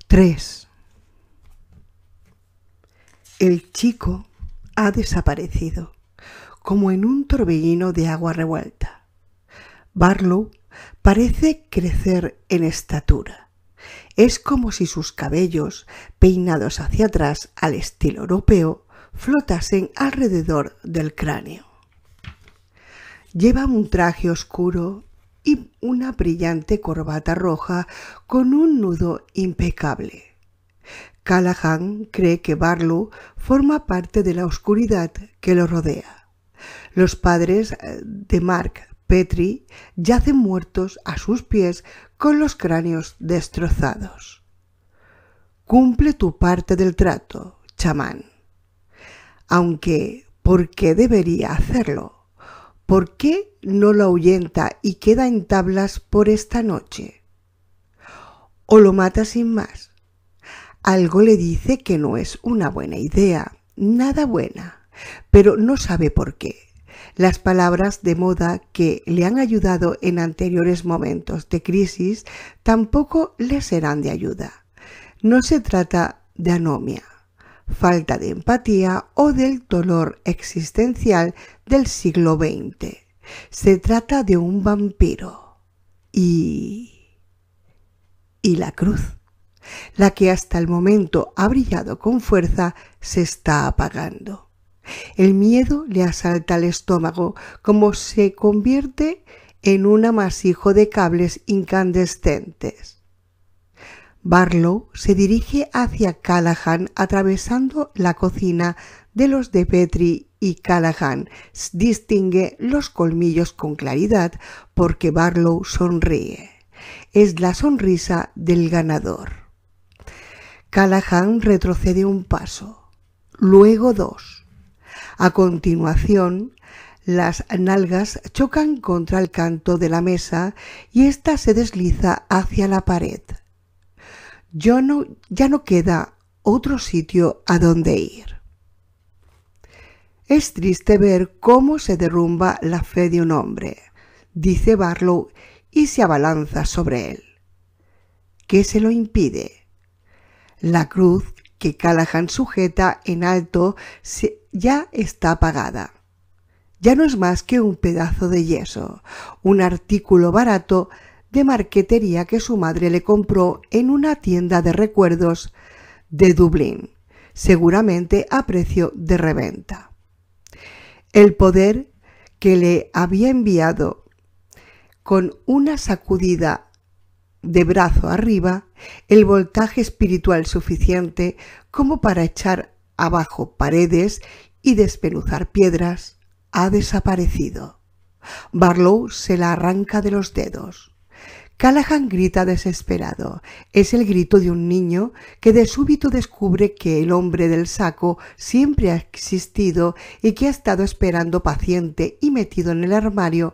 3. El chico ha desaparecido, como en un torbellino de agua revuelta. Barlow parece crecer en estatura. Es como si sus cabellos, peinados hacia atrás al estilo europeo, flotasen alrededor del cráneo. Lleva un traje oscuro y una brillante corbata roja con un nudo impecable. Callahan cree que Barlow forma parte de la oscuridad que lo rodea. Los padres de Mark Petrie yacen muertos a sus pies con los cráneos destrozados. Cumple tu parte del trato, chamán. Aunque, ¿por qué debería hacerlo? ¿Por qué no lo ahuyenta y queda en tablas por esta noche? ¿O lo mata sin más? Algo le dice que no es una buena idea, nada buena, pero no sabe por qué. Las palabras de moda que le han ayudado en anteriores momentos de crisis tampoco le serán de ayuda. No se trata de anomia, falta de empatía o del dolor existencial del siglo XX. Se trata de un vampiro. Y la cruz, la que hasta el momento ha brillado con fuerza, se está apagando. El miedo le asalta el estómago como se convierte en un amasijo de cables incandescentes. Barlow se dirige hacia Callahan atravesando la cocina de los de Petrie y Callahan distingue los colmillos con claridad porque Barlow sonríe. Es la sonrisa del ganador. Callahan retrocede un paso, luego 2. A continuación, las nalgas chocan contra el canto de la mesa y ésta se desliza hacia la pared. Ya no queda otro sitio a donde ir. Es triste ver cómo se derrumba la fe de un hombre, dice Barlow y se abalanza sobre él. ¿Qué se lo impide? La cruz que Callahan sujeta en alto ya está apagada. Ya no es más que un pedazo de yeso, un artículo barato de marquetería que su madre le compró en una tienda de recuerdos de Dublín, seguramente a precio de reventa. El poder que le había enviado con una sacudida de brazo arriba, el voltaje espiritual suficiente como para echar abajo paredes y despenuzar piedras, ha desaparecido. Barlow se la arranca de los dedos. Callahan grita desesperado. Es el grito de un niño que de súbito descubre que el hombre del saco siempre ha existido y que ha estado esperando paciente y metido en el armario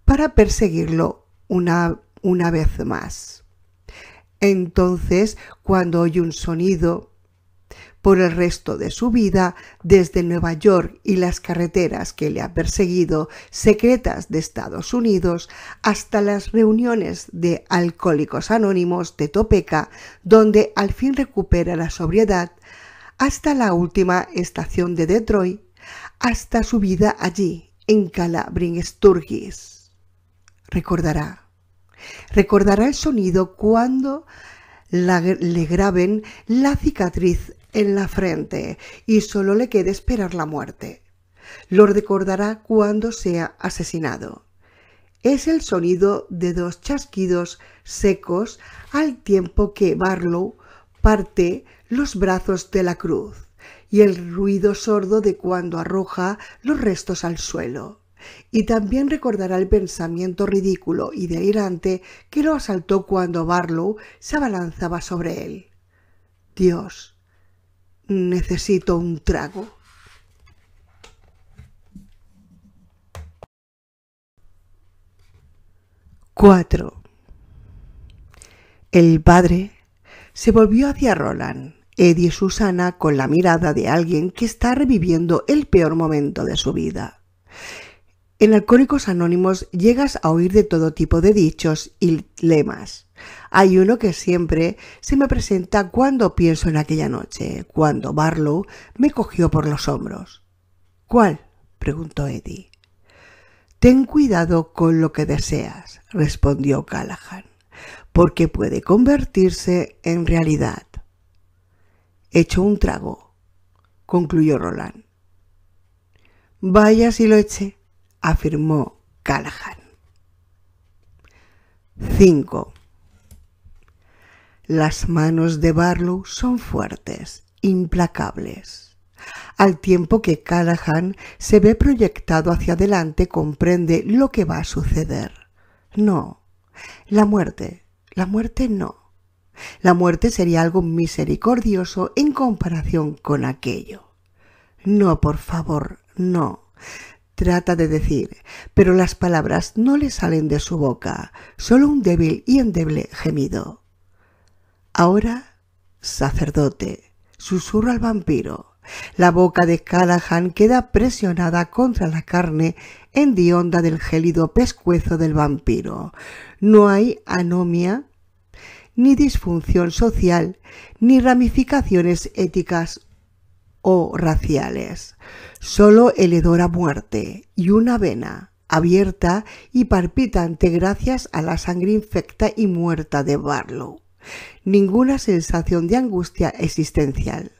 para perseguirlo una vez más. Entonces, cuando oye un sonido por el resto de su vida, desde Nueva York y las carreteras que le ha perseguido, secretas de Estados Unidos, hasta las reuniones de Alcohólicos Anónimos de Topeka, donde al fin recupera la sobriedad, hasta la última estación de Detroit, hasta su vida allí, en Calabrian Sturgis. Recordará el sonido cuando le graben la cicatriz en la frente y solo le quede esperar la muerte. Lo recordará cuando sea asesinado. Es el sonido de 2 chasquidos secos al tiempo que Barlow parte los brazos de la cruz y el ruido sordo de cuando arroja los restos al suelo. Y también recordará el pensamiento ridículo y delirante que lo asaltó cuando Barlow se abalanzaba sobre él. Dios, necesito un trago. ¡4! El padre se volvió hacia Roland, Eddie y Susana con la mirada de alguien que está reviviendo el peor momento de su vida. En Alcohólicos Anónimos llegas a oír de todo tipo de dichos y lemas. Hay uno que siempre se me presenta cuando pienso en aquella noche, cuando Barlow me cogió por los hombros. ¿Cuál?, preguntó Eddie. Ten cuidado con lo que deseas, respondió Callahan, porque puede convertirse en realidad. Echo un trago, concluyó Roland. Vaya si lo eché, afirmó Callahan. 5. Las manos de Barlow son fuertes, implacables. Al tiempo que Callahan se ve proyectado hacia adelante, comprende lo que va a suceder. No, la muerte no. La muerte sería algo misericordioso en comparación con aquello. No, por favor, no. Trata de decir, pero las palabras no le salen de su boca, solo un débil y endeble gemido. Ahora, sacerdote, susurra al vampiro. La boca de Callahan queda presionada contra la carne hedionda del gélido pescuezo del vampiro. No hay anomia, ni disfunción social, ni ramificaciones éticas o raciales. Solo el hedor a muerte y una vena abierta y palpitante gracias a la sangre infecta y muerta de Barlow. Ninguna sensación de angustia existencial.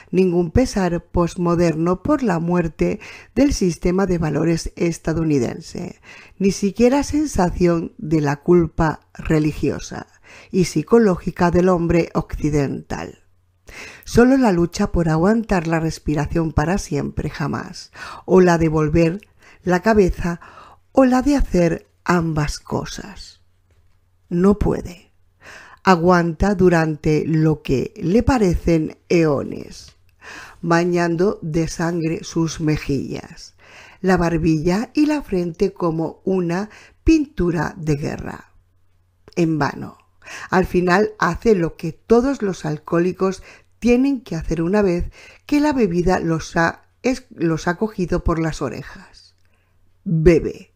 Ningún pesar posmoderno por la muerte del sistema de valores estadounidense, ni siquiera sensación de la culpa religiosa y psicológica del hombre occidental. Solo la lucha por aguantar la respiración para siempre jamás, o la de volver la cabeza, o la de hacer ambas cosas. No puede. Aguanta durante lo que le parecen eones, bañando de sangre sus mejillas, la barbilla y la frente como una pintura de guerra. En vano. Al final hace lo que todos los alcohólicos tienen que hacer una vez que la bebida los ha cogido por las orejas. Bebe.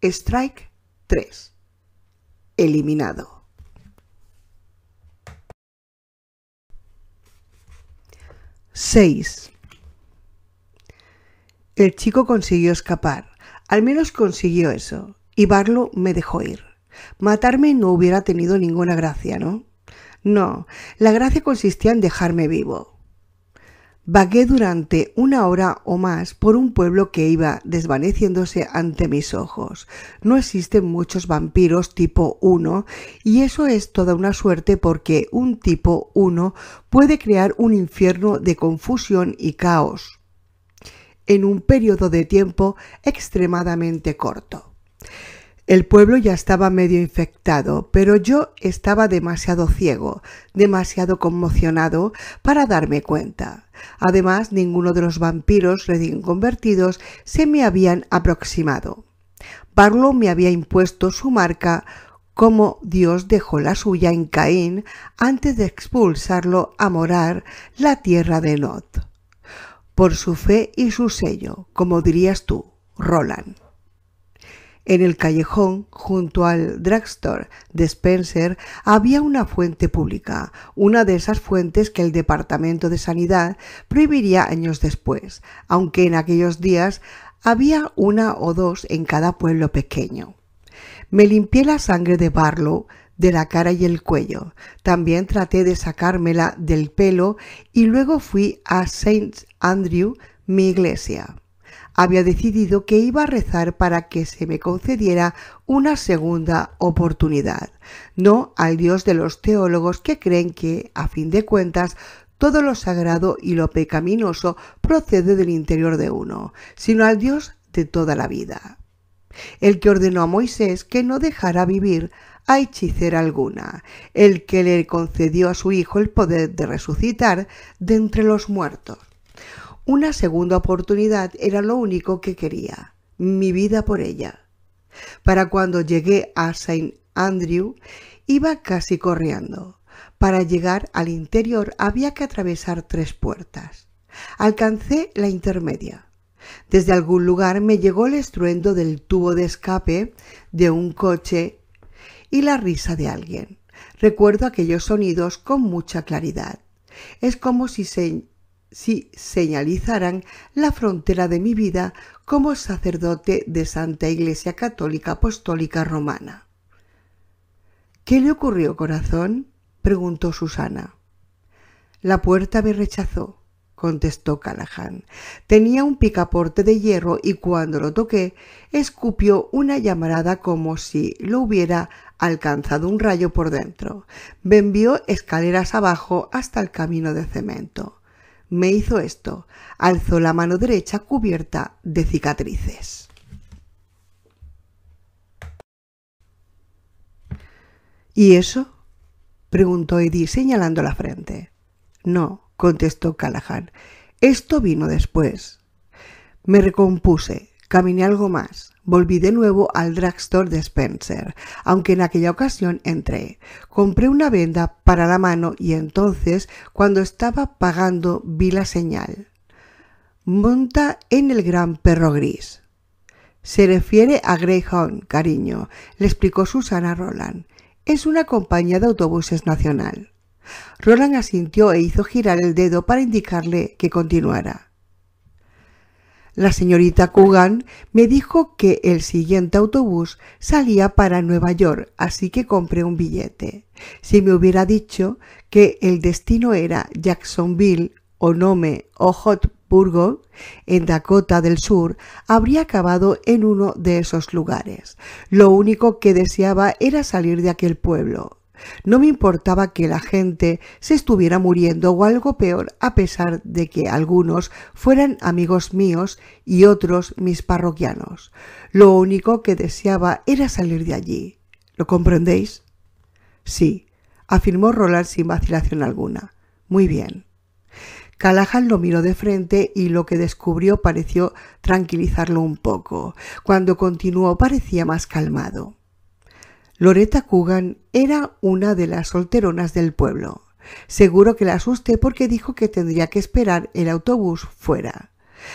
Strike 3. Eliminado. 6. El chico consiguió escapar, al menos consiguió eso, y Barlow me dejó ir. Matarme no hubiera tenido ninguna gracia, ¿no? No, la gracia consistía en dejarme vivo. Vagué durante 1 hora o más por un pueblo que iba desvaneciéndose ante mis ojos. No existen muchos vampiros tipo 1 y eso es toda una suerte porque un tipo 1 puede crear un infierno de confusión y caos en un periodo de tiempo extremadamente corto. El pueblo ya estaba medio infectado, pero yo estaba demasiado ciego, demasiado conmocionado para darme cuenta. Además, ninguno de los vampiros recién convertidos se me habían aproximado. Barlow me había impuesto su marca como Dios dejó la suya en Caín antes de expulsarlo a morar la tierra de Nod. Por su fe y su sello, como dirías tú, Roland. En el callejón, junto al drugstore de Spencer, había una fuente pública, una de esas fuentes que el Departamento de Sanidad prohibiría años después, aunque en aquellos días había 1 o 2 en cada pueblo pequeño. Me limpié la sangre de Barlow de la cara y el cuello. También traté de sacármela del pelo y luego fui a St. Andrew, mi iglesia. Había decidido que iba a rezar para que se me concediera una segunda oportunidad, no al Dios de los teólogos que creen que, a fin de cuentas, todo lo sagrado y lo pecaminoso procede del interior de uno, sino al Dios de toda la vida, el que ordenó a Moisés que no dejara vivir a hechicera alguna, el que le concedió a su hijo el poder de resucitar de entre los muertos. Una segunda oportunidad era lo único que quería, mi vida por ella. Para cuando llegué a St. Andrew, iba casi corriendo. Para llegar al interior había que atravesar 3 puertas. Alcancé la intermedia. Desde algún lugar me llegó el estruendo del tubo de escape de un coche y la risa de alguien. Recuerdo aquellos sonidos con mucha claridad. Es como si señalizaran la frontera de mi vida como sacerdote de Santa Iglesia Católica Apostólica Romana. —¿Qué le ocurrió, corazón? —preguntó Susana. —La puerta me rechazó —contestó Callahan. Tenía un picaporte de hierro y cuando lo toqué, escupió una llamarada como si lo hubiera alcanzado un rayo por dentro. Me envió escaleras abajo hasta el camino de cemento. Me hizo esto. Alzó la mano derecha cubierta de cicatrices. —¿Y eso? —preguntó Edith señalando la frente. —No —contestó Callahan—, esto vino después. Me recompuse, caminé algo más, volví de nuevo al drugstore de Spencer, aunque en aquella ocasión entré. Compré una venda para la mano y entonces, cuando estaba pagando, vi la señal. Monta en el gran perro gris. Se refiere a Greyhound, cariño, le explicó Susana a Roland. Es una compañía de autobuses nacional. Roland asintió e hizo girar el dedo para indicarle que continuara. La señorita Coogan me dijo que el siguiente autobús salía para Nueva York, así que compré un billete. Si me hubiera dicho que el destino era Jacksonville o Nome o Hotburgo, en Dakota del Sur, habría acabado en uno de esos lugares. Lo único que deseaba era salir de aquel pueblo. No me importaba que la gente se estuviera muriendo o algo peor, a pesar de que algunos fueran amigos míos y otros mis parroquianos. Lo único que deseaba era salir de allí. ¿Lo comprendéis? Sí, afirmó Roland sin vacilación alguna. Muy bien. Callahan lo miró de frente y lo que descubrió pareció tranquilizarlo un poco. Cuando continuó parecía más calmado. Loretta Coogan era una de las solteronas del pueblo. Seguro que la asusté porque dijo que tendría que esperar el autobús fuera.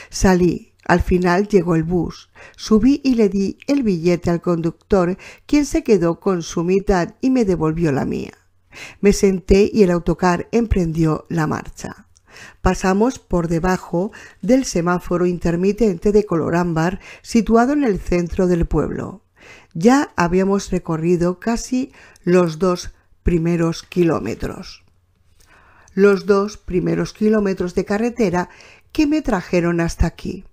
Salí. Al final llegó el bus. Subí y le di el billete al conductor, quien se quedó con su mitad y me devolvió la mía. Me senté y el autocar emprendió la marcha. Pasamos por debajo del semáforo intermitente de color ámbar situado en el centro del pueblo. Ya habíamos recorrido casi los 2 primeros kilómetros. Los 2 primeros kilómetros de carretera que me trajeron hasta aquí.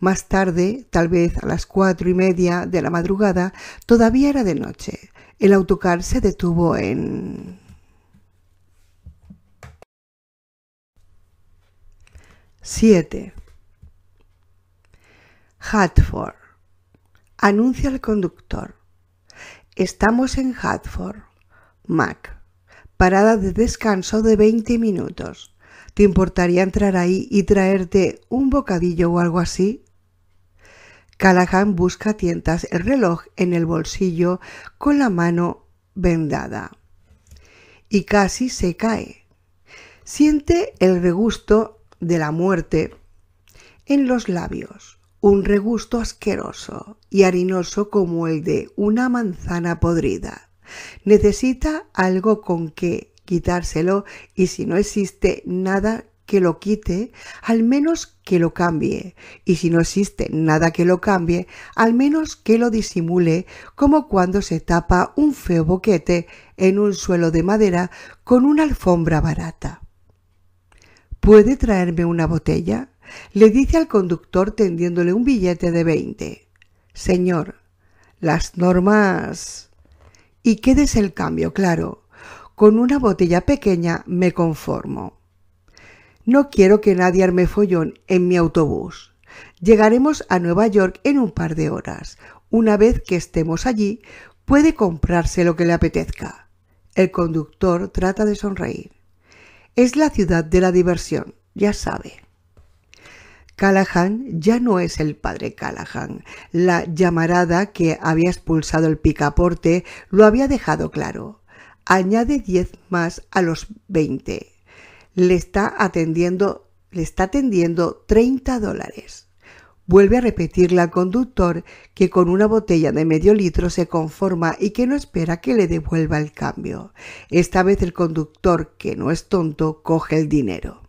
Más tarde, tal vez a las 4:30 de la madrugada, todavía era de noche. El autocar se detuvo en... 7. Hartford. Anuncia el conductor. Estamos en Hartford. Mac. Parada de descanso de 20 minutos. ¿Te importaría entrar ahí y traerte un bocadillo o algo así? Callahan busca a tientas el reloj en el bolsillo con la mano vendada. Y casi se cae. Siente el regusto de la muerte en los labios. Un regusto asqueroso y harinoso como el de una manzana podrida. Necesita algo con que quitárselo y si no existe nada que lo quite, al menos que lo cambie. Y si no existe nada que lo cambie, al menos que lo disimule, como cuando se tapa un feo boquete en un suelo de madera con una alfombra barata. ¿Puede traerme una botella?, le dice al conductor tendiéndole un billete de 20. Señor, las normas... Y quédese el cambio, claro. Con una botella pequeña me conformo. No quiero que nadie arme follón en mi autobús. Llegaremos a Nueva York en un par de horas. Una vez que estemos allí, puede comprarse lo que le apetezca. El conductor trata de sonreír. Es la ciudad de la diversión, ya sabe. Callahan ya no es el padre Callahan. La llamarada que había expulsado el picaporte lo había dejado claro. Añade 10 más a los 20. Le está atendiendo $30. Vuelve a repetirle al conductor que con una botella de medio litro se conforma y que no espera que le devuelva el cambio. Esta vez el conductor, que no es tonto, coge el dinero.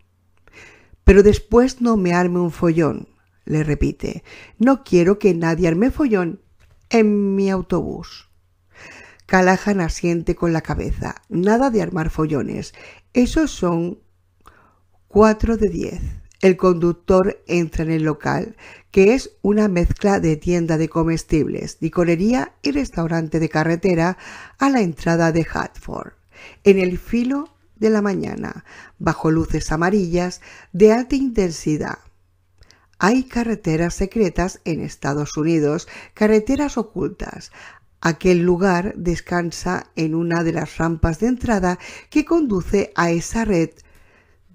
Pero después no me arme un follón, le repite. No quiero que nadie arme follón en mi autobús. Callahan asiente con la cabeza. Nada de armar follones. Esos son 4 de 10. El conductor entra en el local, que es una mezcla de tienda de comestibles, licorería y restaurante de carretera a la entrada de Hartford. En el filo de la mañana, bajo luces amarillas de alta intensidad. Hay carreteras secretas en Estados Unidos, carreteras ocultas. Aquel lugar descansa en una de las rampas de entrada que conduce a esa red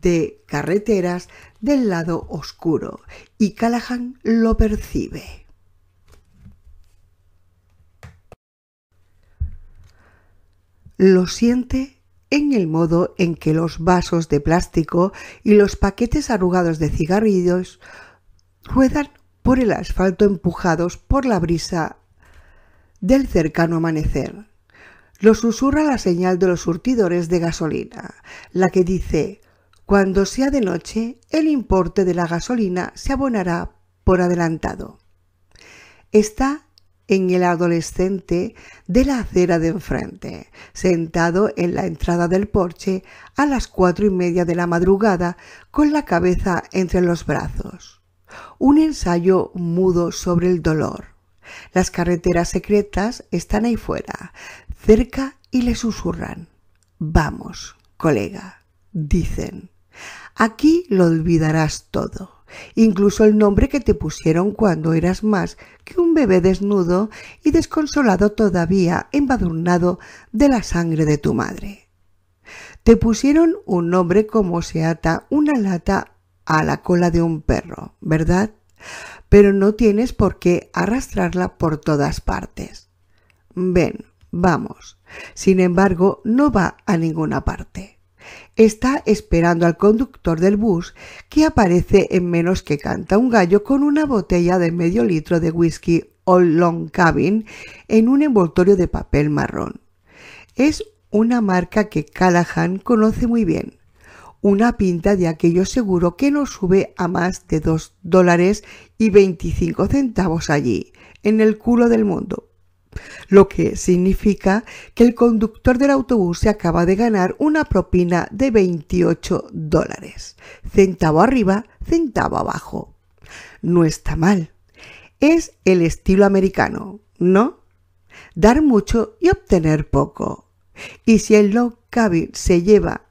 de carreteras del lado oscuro, y Callahan lo percibe. Lo siente en el modo en que los vasos de plástico y los paquetes arrugados de cigarrillos ruedan por el asfalto empujados por la brisa del cercano amanecer. Lo susurra la señal de los surtidores de gasolina, la que dice: cuando sea de noche, el importe de la gasolina se abonará por adelantado. Está en el adolescente de la acera de enfrente, sentado en la entrada del porche a las 4:30 de la madrugada, con la cabeza entre los brazos. Un ensayo mudo sobre el dolor. Las carreteras secretas están ahí fuera, cerca, y le susurran. Vamos, colega, dicen. Aquí lo olvidarás todo, incluso el nombre que te pusieron cuando eras más que un bebé desnudo y desconsolado, todavía embadurnado de la sangre de tu madre. Te pusieron un nombre como se ata una lata a la cola de un perro, ¿verdad? Pero no tienes por qué arrastrarla por todas partes. Ven, vamos. Sin embargo, no va a ninguna parte. Está esperando al conductor del bus, que aparece en menos que canta un gallo con una botella de medio litro de whisky Old Long Cabin en un envoltorio de papel marrón. Es una marca que Callahan conoce muy bien. Una pinta de aquello seguro que no sube a más de $2.25 allí, en el culo del mundo. Lo que significa que el conductor del autobús se acaba de ganar una propina de $28. Centavo arriba, centavo abajo. No está mal. Es el estilo americano, ¿no? Dar mucho y obtener poco. Y si el Long Cabin se lleva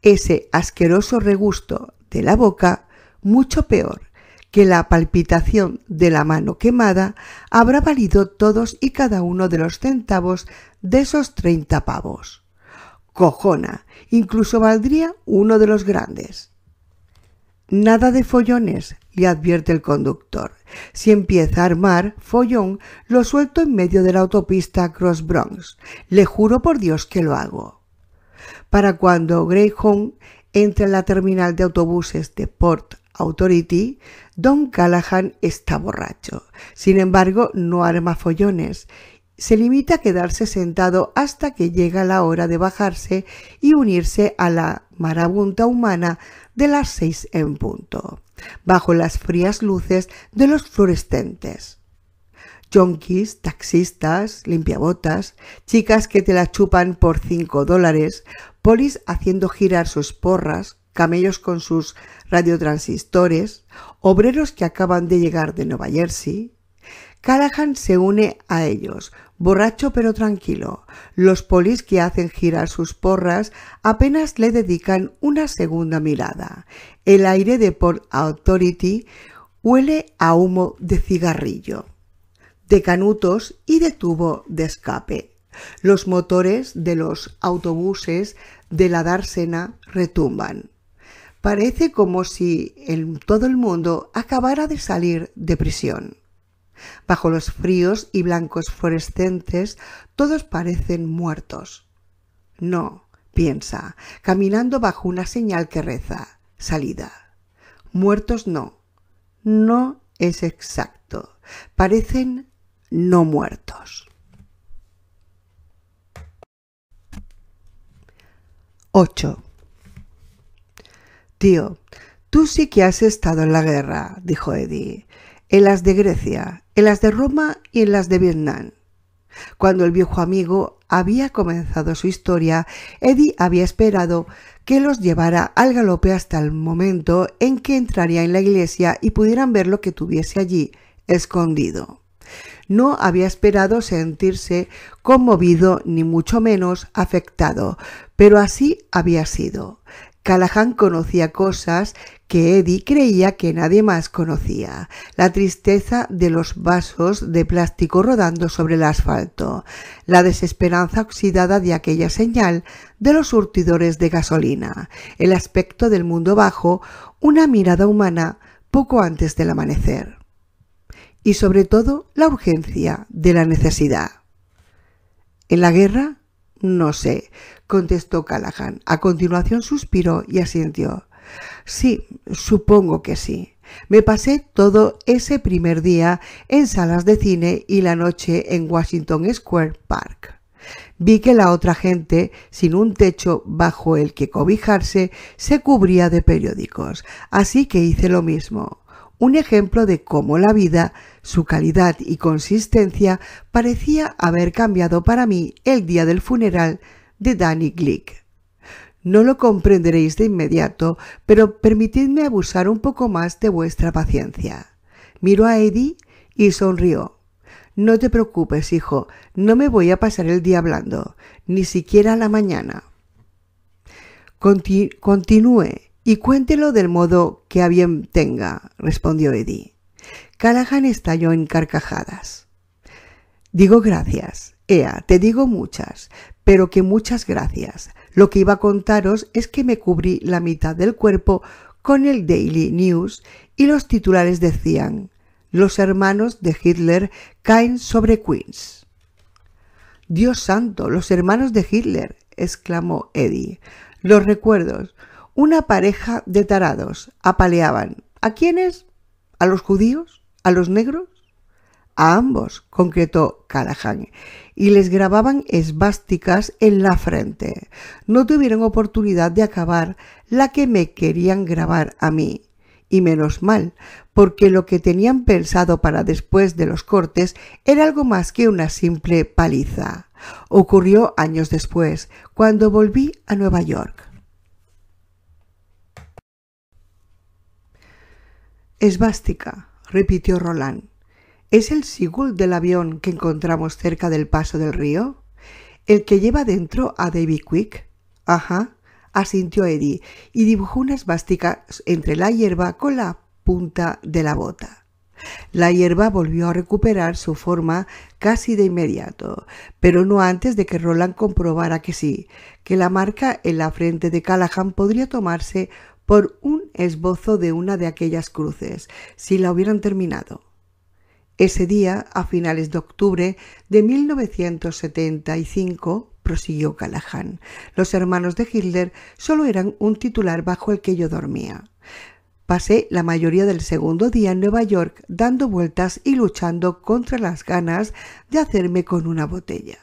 ese asqueroso regusto de la boca, mucho peor que la palpitación de la mano quemada, habrá valido todos y cada uno de los centavos de esos 30 pavos. Cojona, incluso valdría uno de los grandes. Nada de follones, le advierte el conductor. Si empieza a armar follón, lo suelto en medio de la autopista Cross Bronx. Le juro por Dios que lo hago. Para cuando Greyhound entra en la terminal de autobuses de Port Authority, Don Callahan está borracho. Sin embargo, no arma follones. Se limita a quedarse sentado hasta que llega la hora de bajarse y unirse a la marabunta humana de las 6 en punto, bajo las frías luces de los fluorescentes. Yonkis, taxistas, limpiabotas, chicas que te la chupan por $5, polis haciendo girar sus porras, camellos con sus radiotransistores, obreros que acaban de llegar de Nueva Jersey. Callahan se une a ellos, borracho pero tranquilo. Los polis que hacen girar sus porras apenas le dedican una segunda mirada. El aire de Port Authority huele a humo de cigarrillo, de canutos y de tubo de escape. Los motores de los autobuses de la dársena retumban. Parece como si todo el mundo acabara de salir de prisión. Bajo los fríos y blancos fluorescentes, todos parecen muertos. No, piensa, caminando bajo una señal que reza: salida. Muertos no. No es exacto. Parecen no muertos. 8. Tío, tú sí que has estado en la guerra, dijo Eddie. En las de Grecia, en las de Roma y en las de Vietnam. Cuando el viejo amigo había comenzado su historia, Eddie había esperado que los llevara al galope hasta el momento en que entraría en la iglesia y pudieran ver lo que tuviese allí escondido. No había esperado sentirse conmovido ni mucho menos afectado, pero así había sido. Callahan conocía cosas que Eddie creía que nadie más conocía. La tristeza de los vasos de plástico rodando sobre el asfalto, la desesperanza oxidada de aquella señal de los surtidores de gasolina, el aspecto del mundo bajo, una mirada humana poco antes del amanecer. Y sobre todo la urgencia de la necesidad. ¿En la guerra? No sé, contestó Callahan. A continuación suspiró y asintió. Sí, supongo que sí. Me pasé todo ese primer día en salas de cine y la noche en Washington Square Park. Vi que la otra gente, sin un techo bajo el que cobijarse, se cubría de periódicos, así que hice lo mismo. Un ejemplo de cómo la vida, su calidad y consistencia parecía haber cambiado para mí el día del funeral de Danny Glick. No lo comprenderéis de inmediato, pero permitidme abusar un poco más de vuestra paciencia. Miró a Eddie y sonrió. No te preocupes, hijo, no me voy a pasar el día hablando, ni siquiera la mañana. Continúe y cuéntelo del modo que a bien tenga, respondió Eddie. Callahan estalló en carcajadas. Digo gracias, Ea, te digo muchas, pero que muchas gracias. Lo que iba a contaros es que me cubrí la mitad del cuerpo con el Daily News y los titulares decían: los hermanos de Hitler caen sobre Queens. Dios santo, los hermanos de Hitler, exclamó Eddie. Los recuerdos. Una pareja de tarados apaleaban. ¿A quiénes? ¿A los judíos? ¿A los negros? A ambos, concretó Callahan, y les grababan esvásticas en la frente. No tuvieron oportunidad de acabar la que me querían grabar a mí. Y menos mal, porque lo que tenían pensado para después de los cortes era algo más que una simple paliza. Ocurrió años después, cuando volví a Nueva York. Esvástica, repitió Roland. ¿Es el sigil del avión que encontramos cerca del paso del río? ¿El que lleva dentro a Davy Quick? Ajá, asintió Eddie y dibujó una esvástica entre la hierba con la punta de la bota. La hierba volvió a recuperar su forma casi de inmediato, pero no antes de que Roland comprobara que sí, que la marca en la frente de Callahan podría tomarse por un esbozo de una de aquellas cruces, si la hubieran terminado. Ese día, a finales de octubre de 1975, prosiguió Callahan, los hermanos de Hitler solo eran un titular bajo el que yo dormía. Pasé la mayoría del segundo día en Nueva York dando vueltas y luchando contra las ganas de hacerme con una botella.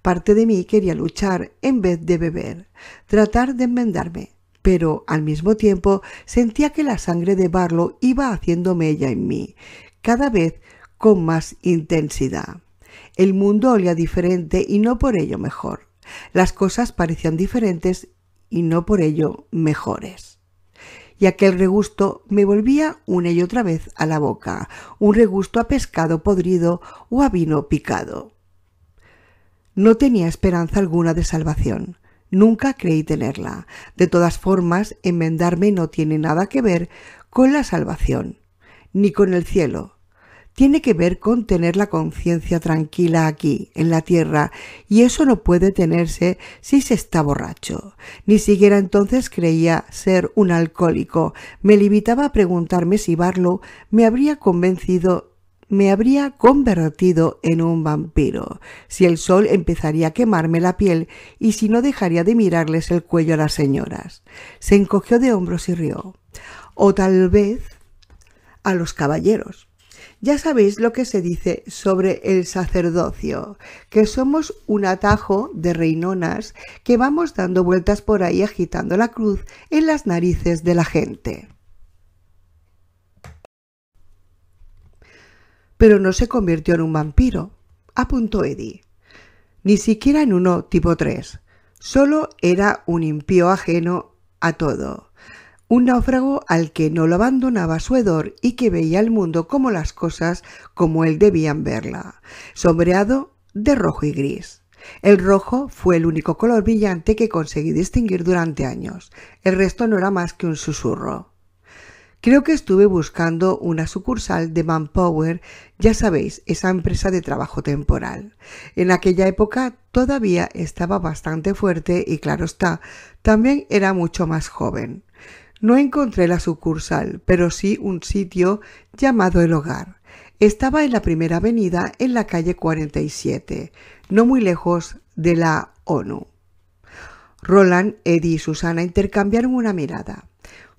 Parte de mí quería luchar en vez de beber, tratar de enmendarme, pero al mismo tiempo sentía que la sangre de Barlow iba haciendo mella en mí, cada vez con más intensidad. El mundo olía diferente y no por ello mejor. Las cosas parecían diferentes y no por ello mejores. Y aquel regusto me volvía una y otra vez a la boca, un regusto a pescado podrido o a vino picado. No tenía esperanza alguna de salvación. Nunca creí tenerla. De todas formas, enmendarme no tiene nada que ver con la salvación, ni con el cielo. Tiene que ver con tener la conciencia tranquila aquí, en la tierra, y eso no puede tenerse si se está borracho. Ni siquiera entonces creía ser un alcohólico. Me limitaba a preguntarme si Barlow me habría convertido en un vampiro, si el sol empezaría a quemarme la piel y si no dejaría de mirarles el cuello a las señoras. Se encogió de hombros y rió. O tal vez a los caballeros. Ya sabéis lo que se dice sobre el sacerdocio, que somos un atajo de reinonas que vamos dando vueltas por ahí agitando la cruz en las narices de la gente. Pero no se convirtió en un vampiro, apuntó Eddie. Ni siquiera en uno tipo 3. Solo era un impío ajeno a todo. Un náufrago al que no lo abandonaba su hedor y que veía el mundo como las cosas como él debían verla, sombreado de rojo y gris. El rojo fue el único color brillante que conseguí distinguir durante años. El resto no era más que un susurro. Creo que estuve buscando una sucursal de Manpower, ya sabéis, esa empresa de trabajo temporal. En aquella época todavía estaba bastante fuerte y claro está, también era mucho más joven. No encontré la sucursal, pero sí un sitio llamado El Hogar. Estaba en la primera avenida en la calle 47, no muy lejos de la ONU. Roland, Eddie y Susana intercambiaron una mirada.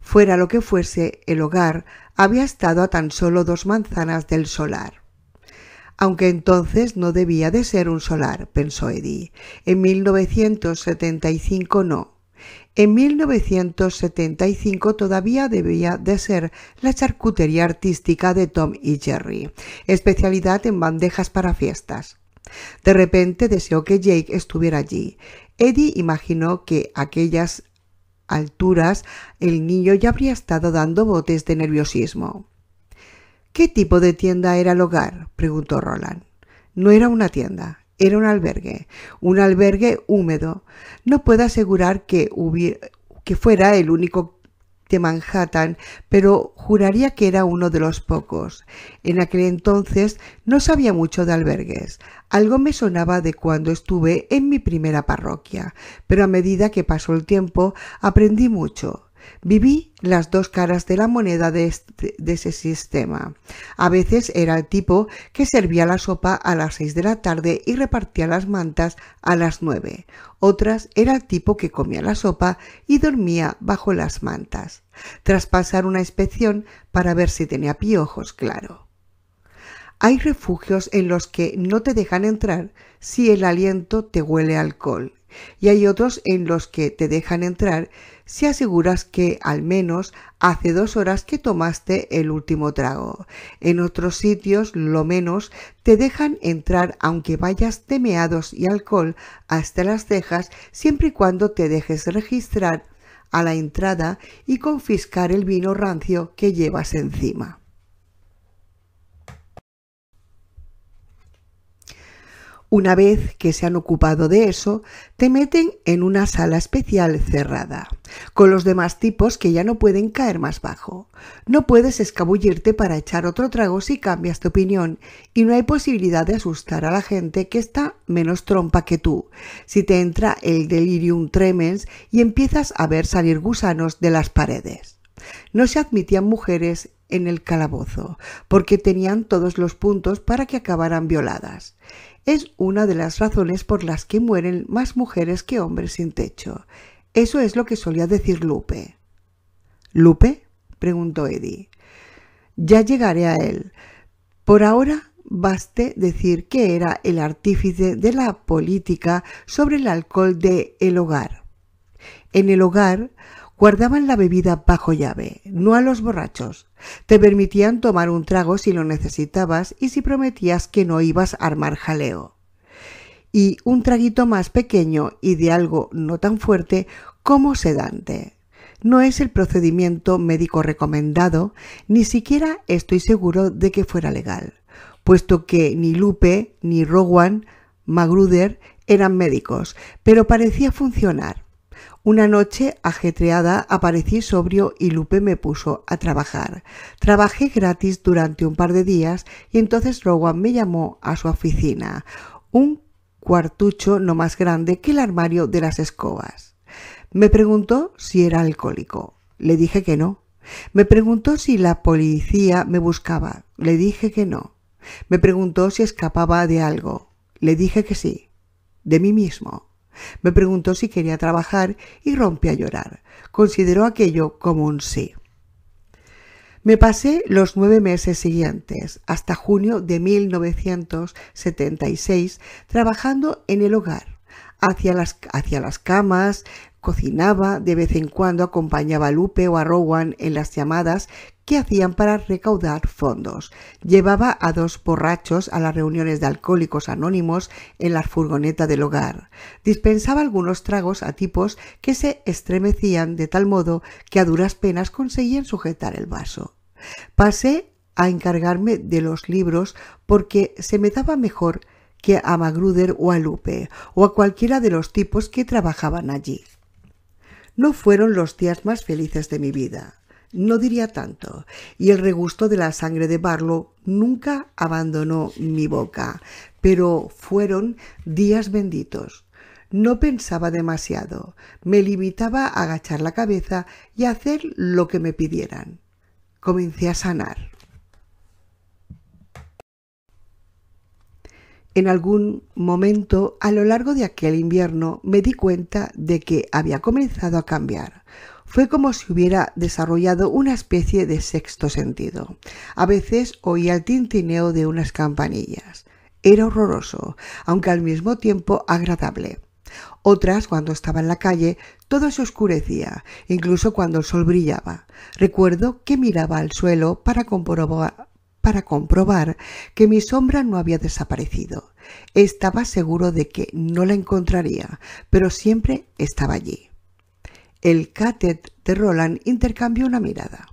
Fuera lo que fuese, El Hogar había estado a tan solo 2 manzanas del solar. Aunque entonces no debía de ser un solar, pensó Eddie. En 1975 no. En 1975 todavía debía de ser la charcutería artística de Tom y Jerry, especialidad en bandejas para fiestas. De repente deseó que Jake estuviera allí. Eddie imaginó que a aquellas alturas el niño ya habría estado dando botes de nerviosismo. ¿Qué tipo de tienda era El Hogar?, preguntó Roland. No era una tienda. Era un albergue húmedo. No puedo asegurar que fuera el único de Manhattan, pero juraría que era uno de los pocos. En aquel entonces no sabía mucho de albergues. Algo me sonaba de cuando estuve en mi primera parroquia, pero a medida que pasó el tiempo aprendí mucho. Viví las 2 caras de la moneda de ese sistema. A veces era el tipo que servía la sopa a las 6 de la tarde y repartía las mantas a las 9. Otras era el tipo que comía la sopa y dormía bajo las mantas, tras pasar una inspección para ver si tenía piojos, claro. Hay refugios en los que no te dejan entrar si el aliento te huele a alcohol, y hay otros en los que te dejan entrar si aseguras que al menos hace 2 horas que tomaste el último trago. En otros sitios, lo menos, te dejan entrar aunque vayas de meados y alcohol hasta las cejas, siempre y cuando te dejes registrar a la entrada y confiscar el vino rancio que llevas encima. Una vez que se han ocupado de eso, te meten en una sala especial cerrada, con los demás tipos que ya no pueden caer más bajo. No puedes escabullirte para echar otro trago si cambias de opinión, y no hay posibilidad de asustar a la gente que está menos trompa que tú, si te entra el delirium tremens y empiezas a ver salir gusanos de las paredes. No se admitían mujeres en el calabozo, porque tenían todos los puntos para que acabaran violadas. Es una de las razones por las que mueren más mujeres que hombres sin techo. Eso es lo que solía decir Lupe. ¿Lupe?, preguntó Eddie. Ya llegaré a él. Por ahora baste decir que era el artífice de la política sobre el alcohol de El Hogar. En El Hogar guardaban la bebida bajo llave, no a los borrachos. Te permitían tomar un trago si lo necesitabas y si prometías que no ibas a armar jaleo. Y un traguito más pequeño y de algo no tan fuerte como sedante. No es el procedimiento médico recomendado, ni siquiera estoy seguro de que fuera legal, puesto que ni Lupe ni Rowan Magruder eran médicos, pero parecía funcionar. Una noche ajetreada aparecí sobrio y Lupe me puso a trabajar. Trabajé gratis durante un par de días y entonces Rowan me llamó a su oficina, un cuartucho no más grande que el armario de las escobas. Me preguntó si era alcohólico. Le dije que no. Me preguntó si la policía me buscaba. Le dije que no. Me preguntó si escapaba de algo. Le dije que sí. De mí mismo. Me preguntó si quería trabajar y rompí a llorar. Consideró aquello como un sí. Me pasé los 9 meses siguientes, hasta junio de 1976, trabajando en el hogar. Hacía las camas, cocinaba, de vez en cuando acompañaba a Lupe o a Rowan en las llamadas que hacían para recaudar fondos. Llevaba a 2 borrachos a las reuniones de Alcohólicos Anónimos en la furgoneta del hogar. Dispensaba algunos tragos a tipos que se estremecían de tal modo que a duras penas conseguían sujetar el vaso. Pasé a encargarme de los libros porque se me daba mejor que a Magruder o a Lupe o a cualquiera de los tipos que trabajaban allí. No fueron los días más felices de mi vida, no diría tanto, y el regusto de la sangre de Barlow nunca abandonó mi boca, pero fueron días benditos. No pensaba demasiado, me limitaba a agachar la cabeza y a hacer lo que me pidieran. Comencé a sanar. En algún momento a lo largo de aquel invierno me di cuenta de que había comenzado a cambiar. Fue como si hubiera desarrollado una especie de sexto sentido. A veces oía el tintineo de unas campanillas. Era horroroso, aunque al mismo tiempo agradable. Otras, cuando estaba en la calle, todo se oscurecía, incluso cuando el sol brillaba. Recuerdo que miraba al suelo para comprobar que mi sombra no había desaparecido. Estaba seguro de que no la encontraría, pero siempre estaba allí. El catet de Roland intercambió una mirada.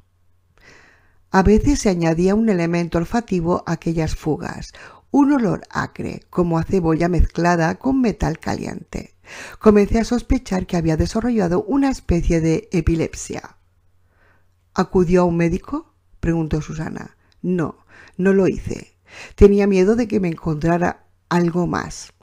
A veces se añadía un elemento olfativo a aquellas fugas, un olor acre, como a cebolla mezclada con metal caliente. Comencé a sospechar que había desarrollado una especie de epilepsia. ¿Acudió a un médico?, preguntó Susana. No lo hice. Tenía miedo de que me encontrara algo más.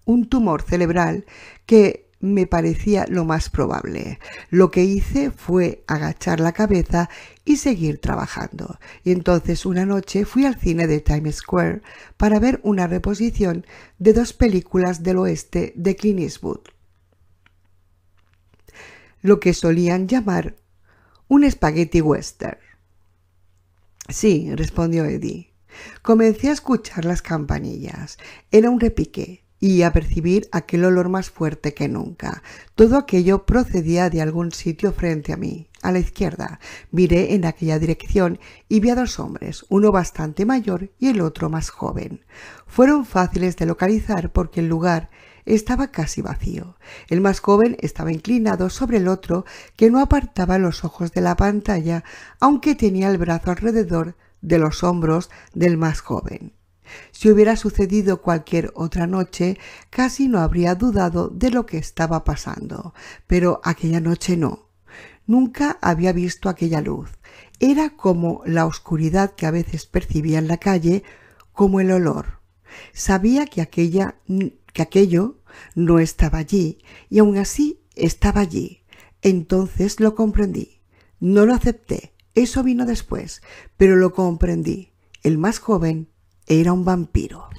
Un tumor cerebral que me parecía lo más probable. Lo que hice fue agachar la cabeza y seguir trabajando. Y entonces una noche fui al cine de Times Square para ver una reposición de 2 películas del oeste de Clint Eastwood. Lo que solían llamar un spaghetti western. Sí, respondió Eddie. Comencé a escuchar las campanillas. Era un repique y a percibir aquel olor más fuerte que nunca. Todo aquello procedía de algún sitio frente a mí, a la izquierda. Miré en aquella dirección y vi a 2 hombres, uno bastante mayor y el otro más joven. Fueron fáciles de localizar porque el lugar estaba casi vacío. El más joven estaba inclinado sobre el otro, que no apartaba los ojos de la pantalla, aunque tenía el brazo alrededor de los hombros del más joven. Si hubiera sucedido cualquier otra noche, casi no habría dudado de lo que estaba pasando, pero aquella noche no. Nunca había visto aquella luz. Era como la oscuridad que a veces percibía en la calle, como el olor. Sabía que aquello no estaba allí, y aun así estaba allí. Entonces lo comprendí. No lo acepté, eso vino después, pero lo comprendí. El más joven era un vampiro.